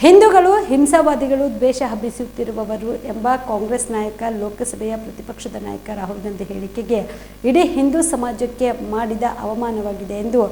ಹಿಂದೂಗಳು ಹಿಂಸಾವಾದಿಗಳು, ದ್ವೇಷ ಹಬ್ಬಿಸುತ್ತಿರುವವರು ಎಂಬ ಕಾಂಗ್ರೆಸ್ ನಾಯಕ, ಲೋಕಸಭೆಯ ಪ್ರತಿಪಕ್ಷದ ನಾಯಕ ರಾಹುಲ್ ಗಾಂಧಿ ಹೇಳಿಕೆಗೆ ಇಡೀ ಹಿಂದೂ ಸಮಾಜಕ್ಕೆ ಮಾಡಿದ ಅವಮಾನವಾಗಿದೆ ಎಂದು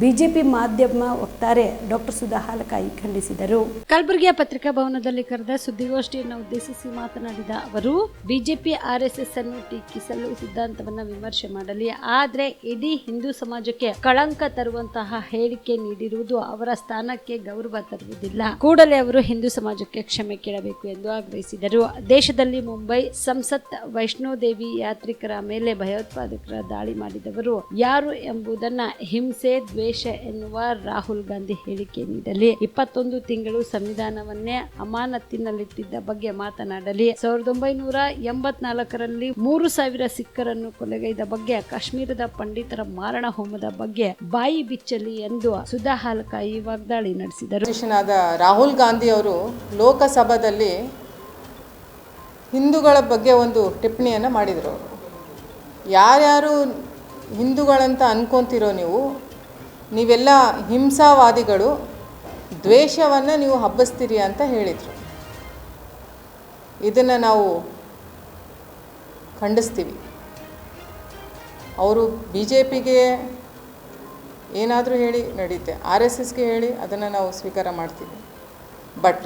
ಬಿಜೆಪಿ ಮಾಧ್ಯಮ ವಕ್ತಾರೆ ಡಾಕ್ಟರ್ ಸುಧಾ ಹಾಲಕಾಯಿ ಖಂಡಿಸಿದರು. ಕಲಬುರಗಿಯ ಪತ್ರಿಕಾ ಭವನದಲ್ಲಿ ಕರೆದ ಸುದ್ದಿಗೋಷ್ಠಿಯನ್ನು ಉದ್ದೇಶಿಸಿ ಮಾತನಾಡಿದ ಅವರು, ಬಿಜೆಪಿ ಆರ್ಎಸ್ಎಸ್ ಅನ್ನು ಟೀಕಿಸಲು ಸಿದ್ಧಾಂತವನ್ನು ವಿಮರ್ಶೆ ಮಾಡಲಿ, ಆದರೆ ಇಡೀ ಹಿಂದೂ ಸಮಾಜಕ್ಕೆ ಕಳಂಕ ತರುವಂತಹ ಹೇಳಿಕೆ ನೀಡಿರುವುದು ಅವರ ಸ್ಥಾನಕ್ಕೆ ಗೌರವ ತರುವುದಿಲ್ಲ. ಕೂಡಲೇ ಅವರು ಹಿಂದೂ ಸಮಾಜಕ್ಕೆ ಕ್ಷಮೆ ಕೇಳಬೇಕು ಎಂದು ಆಗ್ರಹಿಸಿದರು. ದೇಶದಲ್ಲಿ ಮುಂಬೈ ಸಂಸತ್ ವೈಷ್ಣೋದೇವಿ ಯಾತ್ರಿಕರ ಮೇಲೆ ಭಯೋತ್ಪಾದಕರ ದಾಳಿ ಮಾಡಿದವರು ಯಾರು ಎಂಬುದನ್ನ ಹಿಂಸೆ, ದ್ವೇಷ ಎನ್ನುವ ರಾಹುಲ್ ಗಾಂಧಿ ಹೇಳಿಕೆ ನೀಡಲಿ. 21 ತಿಂಗಳು ಸಂವಿಧಾನವನ್ನೇ ಅಮಾನತಿನಲ್ಲಿಟ್ಟಿದ್ದ ಬಗ್ಗೆ ಮಾತನಾಡಲಿ. 1984ರಲ್ಲಿ 3,000 ಸಿಖ್ಖರನ್ನು ಕೊಲೆಗೈದ ಬಗ್ಗೆ, ಕಾಶ್ಮೀರದ ಪಂಡಿತರ ಮಾರಣ ಹೋಮದ ಬಗ್ಗೆ ಬಾಯಿ ಬಿಚ್ಚಲಿ ಎಂದು ಸುಧಾ ಹಾಲಕಾಯಿ ವಾಗ್ದಾಳಿ ನಡೆಸಿದರು. ರಾಹುಲ್ ಗಾಂಧಿ ಅವರು ಲೋಕಸಭಾದಲ್ಲಿ ಹಿಂದೂಗಳ ಬಗ್ಗೆ ಒಂದು ಟಿಪ್ಪಣಿಯನ್ನು ಮಾಡಿದರು. ಯಾರ್ಯಾರು ಹಿಂದೂಗಳಂತ ಅನ್ಕೊಂತಿರೋ ನೀವೆಲ್ಲ ಹಿಂಸಾವಾದಿಗಳು, ದ್ವೇಷವನ್ನು ನೀವು ಹಬ್ಬಿಸ್ತೀರಿ ಅಂತ ಹೇಳಿದರು. ಇದನ್ನು ನಾವು ಖಂಡಿಸ್ತೀವಿ. ಅವರು BJPಗೆ ಏನಾದರೂ ಹೇಳಿ ನಡೆಯುತ್ತೆ, RSSಗೆ ಹೇಳಿ ಅದನ್ನು ನಾವು ಸ್ವೀಕಾರ ಮಾಡ್ತೀವಿ. ಬಟ್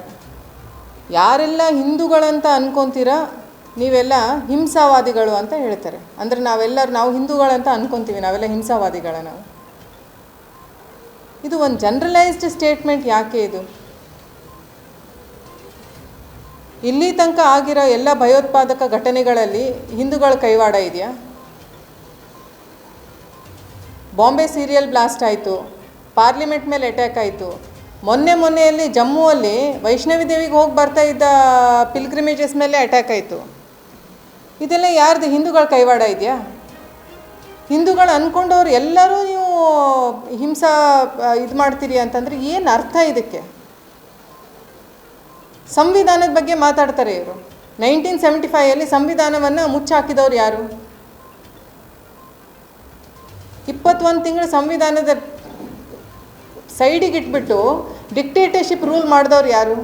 ಯಾರೆಲ್ಲ ಹಿಂದೂಗಳಂತ ಅನ್ಕೊತೀರಾ ನೀವೆಲ್ಲ ಹಿಂಸಾವಾದಿಗಳು ಅಂತ ಹೇಳ್ತಾರೆ. ಅಂದರೆ ನಾವು ಹಿಂದೂಗಳಂತ ಅನ್ಕೊತೀವಿ, ನಾವೆಲ್ಲ ಹಿಂಸಾವಾದಿಗಳ. ಇದು ಒಂದು ಜನರಲೈಸ್ಡ್ ಸ್ಟೇಟ್ಮೆಂಟ್. ಯಾಕೆ ಇದು? ಇಲ್ಲಿ ತನಕ ಆಗಿರೋ ಎಲ್ಲ ಭಯೋತ್ಪಾದಕ ಘಟನೆಗಳಲ್ಲಿ ಹಿಂದೂಗಳ ಕೈವಾಡ ಇದೆಯಾ? ಬಾಂಬೆ ಸೀರಿಯಲ್ ಬ್ಲಾಸ್ಟ್ ಆಯಿತು, ಪಾರ್ಲಿಮೆಂಟ್ ಮೇಲೆ ಅಟ್ಯಾಕ್ ಆಯಿತು, ಮೊನ್ನೆಯಲ್ಲಿ ಜಮ್ಮುವಲ್ಲಿ ವೈಷ್ಣವಿ ದೇವಿಗೆ ಹೋಗಿ ಬರ್ತಾ ಇದ್ದ ಪಿಲ್ಗ್ರಿಮೇಜಸ್ ಮೇಲೆ ಅಟ್ಯಾಕ್ ಆಯಿತು. ಇದೆಲ್ಲ ಯಾರ್ದು? ಹಿಂದೂಗಳ ಕೈವಾಡ ಇದೆಯಾ? ಹಿಂದೂಗಳು ಅಂದ್ಕೊಂಡವ್ರು ಎಲ್ಲರೂ ನೀವು ಹಿಂಸಾ ಇದು ಮಾಡ್ತೀರಿ ಅಂತಂದರೆ ಏನು ಅರ್ಥ ಇದಕ್ಕೆ? ಸಂವಿಧಾನದ ಬಗ್ಗೆ ಮಾತಾಡ್ತಾರೆ ಇವರು. 1975ರಲ್ಲಿ ಸಂವಿಧಾನವನ್ನು ಮುಚ್ಚಾಕಿದವ್ರು ಯಾರು? 21 ತಿಂಗಳು ಸಂವಿಧಾನದ ಸೈಡಿಗೆ ಇಟ್ಬಿಟ್ಟು ಡಿಕ್ಟೇಟರ್ಶಿಪ್ ರೂಲ್ ಮಾಡಿದವ್ರು ಯಾರು?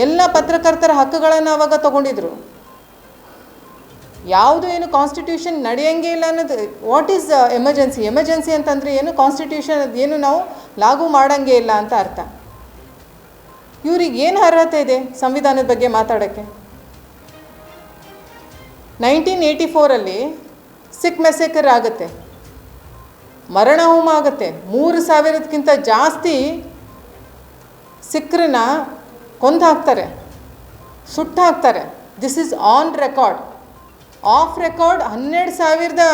ಎಲ್ಲ ಪತ್ರಕರ್ತರ ಹಕ್ಕುಗಳನ್ನು ಅವಾಗ ತಗೊಂಡಿದ್ರು. ಯಾವುದು ಏನು ಕಾನ್ಸ್ಟಿಟ್ಯೂಷನ್ ನಡೆಯಂಗೆ ಇಲ್ಲ ಅನ್ನೋದು. ವಾಟ್ ಈಸ್ ಎಮರ್ಜೆನ್ಸಿ ಅಂತಂದರೆ ಏನು? ಕಾನ್ಸ್ಟಿಟ್ಯೂಷನ್ ಏನು ನಾವು ಲಾಗು ಮಾಡಂಗೆ ಇಲ್ಲ ಅಂತ ಅರ್ಥ. ಇವ್ರಿಗೆ ಏನು ಅರ್ಹತೆ ಇದೆ ಸಂವಿಧಾನದ ಬಗ್ಗೆ ಮಾತಾಡೋಕ್ಕೆ? 1984ರಲ್ಲಿ ಸಿಖ್ ಮೆಸೇಕರ್ ಆಗುತ್ತೆ, ಮರಣ ಹೋಮ ಆಗುತ್ತೆ, 3,000ಕ್ಕಿಂತ ಜಾಸ್ತಿ ಸಿಖ್ರನ್ನ ಕೊಂದು ಹಾಕ್ತಾರೆ, ಸುಟ್ಟು ಹಾಕ್ತಾರೆ. This is on record. Of record 12,000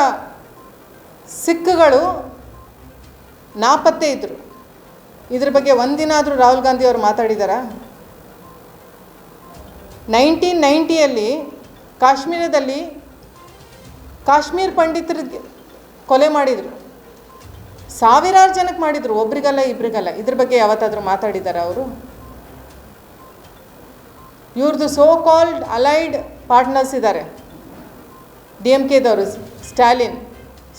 ಸಿಖ್ಗಳು ನಾಪತ್ತೆ ಇದ್ದರು. ಇದ್ರ ಬಗ್ಗೆ ಒಂದಿನ ಆದರೂ ರಾಹುಲ್ ಗಾಂಧಿ ಅವರು ಮಾತಾಡಿದಾರಾ? 1990ಯಲ್ಲಿ ಕಾಶ್ಮೀರದಲ್ಲಿ ಕಾಶ್ಮೀರ್ ಪಂಡಿತರಿಗೆ ಕೊಲೆ ಮಾಡಿದರು, ಸಾವಿರಾರು ಜನಕ್ಕೆ ಮಾಡಿದರು, ಒಬ್ರಿಗಲ್ಲ ಇಬ್ರಿಗಲ್ಲ. ಇದ್ರ ಬಗ್ಗೆ ಯಾವತ್ತಾದರೂ ಮಾತಾಡಿದಾರ ಅವರು? ಇವ್ರದ್ದು ಸೋ ಕಾಲ್ಡ್ ಅಲೈಡ್ ಪಾರ್ಟ್ನರ್ಸ್ ಇದ್ದಾರೆ, DMKದವರು. ಸ್ಟಾಲಿನ್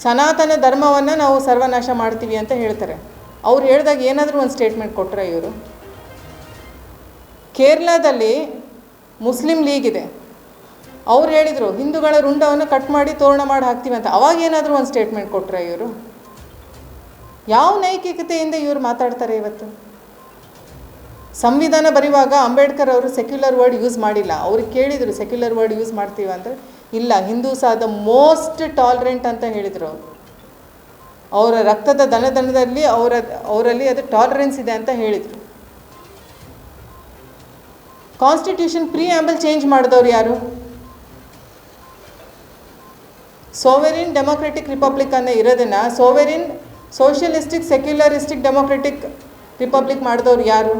ಸನಾತನ ಧರ್ಮವನ್ನು ನಾವು ಸರ್ವನಾಶ ಮಾಡ್ತೀವಿ ಅಂತ ಹೇಳ್ತಾರೆ. ಅವ್ರು ಹೇಳಿದಾಗ ಏನಾದರೂ ಒಂದು ಸ್ಟೇಟ್ಮೆಂಟ್ ಕೊಟ್ಟರೆ ಇವರು? ಕೇರಳದಲ್ಲಿ ಮುಸ್ಲಿಂ ಲೀಗ್ ಇದೆ, ಅವ್ರು ಹೇಳಿದರು ಹಿಂದೂಗಳ ರುಂಡವನ್ನು ಕಟ್ ಮಾಡಿ ತೋರಣ ಮಾಡಿ ಹಾಕ್ತೀವಿ ಅಂತ. ಅವಾಗ ಏನಾದರೂ ಒಂದು ಸ್ಟೇಟ್ಮೆಂಟ್ ಕೊಟ್ಟರೆ ಇವರು? ಯಾವ ನೈತಿಕತೆಯಿಂದ ಇವರು ಮಾತಾಡ್ತಾರೆ ಇವತ್ತು? ಸಂವಿಧಾನ ಬರೆಯುವಾಗ ಅಂಬೇಡ್ಕರ್ ಅವರು ಸೆಕ್ಯುಲರ್ ವರ್ಡ್ ಯೂಸ್ ಮಾಡಿಲ್ಲ. ಅವ್ರಿಗೆ ಕೇಳಿದರು ಸೆಕ್ಯುಲರ್ ವರ್ಡ್ ಯೂಸ್ ಮಾಡ್ತೀವಿ ಅಂತ. ಇಲ್ಲ, Hindus are the most tolerant ಅಂತ ಹೇಳಿದರು ಅವರು. ಅವರ ರಕ್ತದ ದನದಲ್ಲಿ ಅವರಲ್ಲಿ ಅದು ಟಾಲರೆನ್ಸ್ ಇದೆ ಅಂತ ಹೇಳಿದರು. ಕಾನ್ಸ್ಟಿಟ್ಯೂಷನ್ ಪ್ರಿಯಾಂಬಲ್ ಚೇಂಜ್ ಮಾಡಿದವ್ರು ಯಾರು? ಸೋವೆರಿನ್ ಡೆಮೊಕ್ರೆಟಿಕ್ ರಿಪಬ್ಲಿಕ್ ಅನ್ನೋ ಇರೋದನ್ನು ಸೋವೆರಿನ್ ಸೋಷಿಯಲಿಸ್ಟಿಕ್ ಸೆಕ್ಯುಲರಿಸ್ಟಿಕ್ ಡೆಮೊಕ್ರೆಟಿಕ್ ರಿಪಬ್ಲಿಕ್ ಮಾಡಿದವ್ರು ಯಾರು?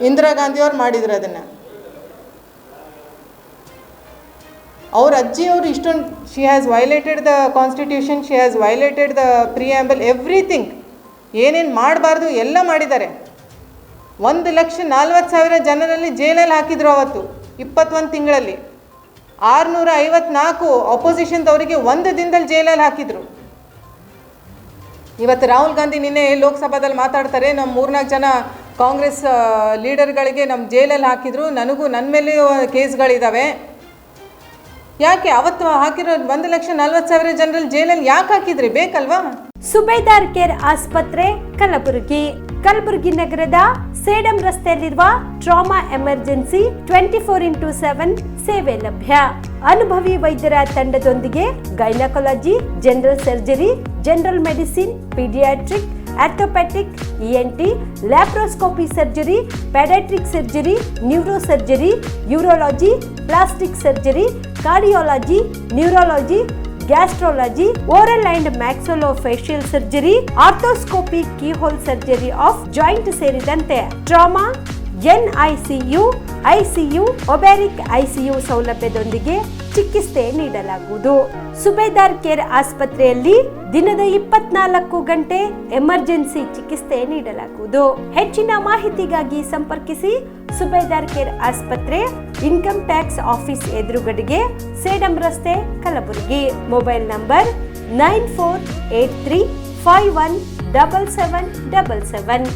ಇಂದಿರಾ ಗಾಂಧಿಯವ್ರು ಮಾಡಿದ್ರು ಅದನ್ನು. ಅವ್ರ ಅಜ್ಜಿಯವರು ಇಷ್ಟೊಂದು she has violated the constitution, she has violated the preamble, everything. ಏನೇನು ಮಾಡಬಾರ್ದು ಎಲ್ಲ ಮಾಡಿದ್ದಾರೆ. 1,40,000 ಜನರಲ್ಲಿ ಜೈಲಲ್ಲಿ ಹಾಕಿದ್ರು ಅವತ್ತು 21 ತಿಂಗಳಲ್ಲಿ. 654 ಅಪೋಸಿಷನ್ದವರಿಗೆ ಒಂದು ದಿನದಲ್ಲಿ ಜೈಲಲ್ಲಿ ಹಾಕಿದರು. ಇವತ್ತು ರಾಹುಲ್ ಗಾಂಧಿ ನಿನ್ನೆ ಲೋಕಸಭಾದಲ್ಲಿ ಮಾತಾಡ್ತಾರೆ, ನಮ್ಮ 3-4 ಜನ ಕಾಂಗ್ರೆಸ್ ಲೀಡರ್ಗಳಿಗೆ ನಮ್ಮ ಜೈಲಲ್ಲಿ ಹಾಕಿದ್ರು, ನನ್ನ ಮೇಲೆಯೂ ಕೇಸ್ಗಳಿದ್ದಾವೆ. ಯಾಕೆ ಅವತ್ತು ಹಾಕಿರೋ 1,40,000 ಜನರಲ್ಲಿ ಜೈಲಲ್ಲಿ ಯಾಕೆ ಹಾಕಿದ್ರಿ? ಬೇಕಲ್ವಾ? ಸುಬೇದಾರ್ ಕೇರ್ ಆಸ್ಪತ್ರೆ ಕಲಬುರಗಿ ನಗರದ ಸೇಡಂ ರಸ್ತೆಯಲ್ಲಿರುವ ಟ್ರಾಮಾ ಎಮರ್ಜೆನ್ಸಿ 24x7 ಸೇವೆ ಲಭ್ಯ. ಅನುಭವಿ ವೈದ್ಯರ ತಂಡದೊಂದಿಗೆ gynaecology, general surgery, general medicine, paediatric, orthopaedic, ENT, laparoscopy surgery, paediatric surgery, neuro surgery, urology, plastic surgery, cardiology, neurology, gastrology, oral and maxillofacial surgery, arthroscopy, keyhole surgery of joint ಸೇರಿದಂತೆ trauma, NICU, ICU, ಒಬ್ಯಾರಿಕ್ ICU ಸೌಲಭ್ಯದೊಂದಿಗೆ ಚಿಕಿತ್ಸೆ ನೀಡಲಾಗುವುದು. ಸುಬೇದಾರ್ care ಆಸ್ಪತ್ರೆಯಲ್ಲಿ ದಿನದ 24 ಗಂಟೆ emergency ಚಿಕಿತ್ಸೆ ನೀಡಲಾಗುವುದು. ಹೆಚ್ಚಿನ ಮಾಹಿತಿಗಾಗಿ ಸಂಪರ್ಕಿಸಿ ಸುಬೇದಾರ್ ಕೇರ್ ಆಸ್ಪತ್ರೆ, ಇನ್ಕಮ್ ಟ್ಯಾಕ್ಸ್ ಆಫೀಸ್ ಎದುರುಗಡೆಗೆ, ಸೇಡಂ ರಸ್ತೆ, ಕಲಬುರಗಿ. Mobile number 9483517777.